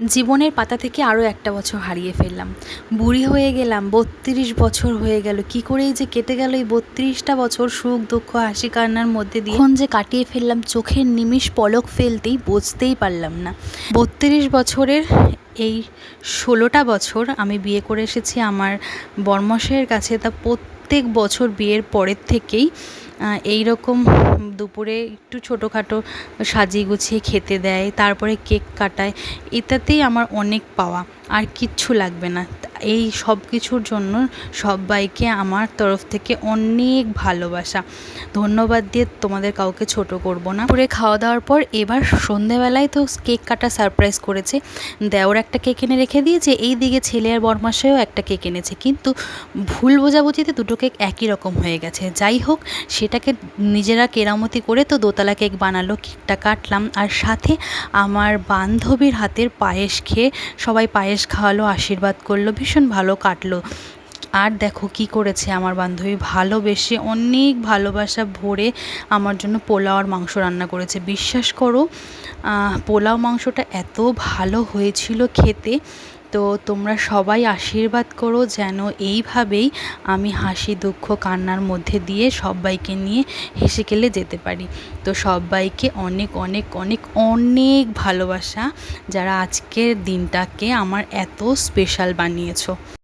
জীবনের পাতা থেকে আরও একটা বছর হারিয়ে ফেললাম। বুড়ি হয়ে গেলাম, ৩২ বছর হয়ে গেল। কি করেই যে কেটে গেল এই ৩২টা বছর সুখ দুঃখ হাসি কান্নার মধ্যে দিয়ে, কখন যে কাটিয়ে ফেললাম চোখের নিমিষ পলক ফেলতেই বুঝতেই পারলাম না। ৩২ বছরের এই ১৬টা বছর আমি বিয়ে করে এসেছি আমার বরমশাইয়ের কাছে। তা প্রত্যেক বছর বিয়ের পরের থেকেই এই রকম দুপুরে একটু ছোটোখাটো সাজিয়ে গুছিয়ে খেতে দেয়, তারপরে কেক কাটায়। এটাতেই আমার অনেক পাওয়া, আর কিচ্ছু লাগবে না। এই সব কিছুর জন্য সবাইকে আমার তরফ থেকে অনেক ভালোবাসা, ধন্যবাদ দিয়ে তোমাদের কাউকে ছোট করব না। করে খাওয়া দাওয়ার পর এবার সন্ধেবেলায় তো কেক কাটা সারপ্রাইজ করেছে। দেওর একটা কেক এনে রেখে দিয়েছে, এই দিকে ছেলে আর বরমাসায়ও একটা কেক এনেছে, কিন্তু ভুল বোঝাবুঝিতে দুটো কেক একই রকম হয়ে গেছে। যাই হোক, সেটাকে নিজেরা কেরামতি করে তো দোতলা কেক বানালো, কেকটা কাটলাম, আর সাথে আমার বান্ধবীর হাতের পায়েস খেয়ে সবাই পায়েস খাওয়ালো, আশীর্বাদ করলো, ভীষণ ভালো কাটলো। আর দেখো কি করেছে আমার বান্ধবী, ভালোবেসে অনেক ভালোবাসা ভরে আমার জন্য পোলাও আর মাংস রান্না করেছে। বিশ্বাস করো, পোলাও মাংসটা এত ভালো হয়েছিল খেতে। তো তোমরা সবাই আশীর্বাদ করো যেন এইভাবেই আমি হাসি দুঃখ কান্নার মধ্যে দিয়ে সবাইকে নিয়ে হেসে খেলে যেতে পারি। তো সবাইকে অনেক অনেক অনেক অনেক ভালোবাসা, যারা আজকের দিনটাকে আমার এত স্পেশাল বানিয়েছো।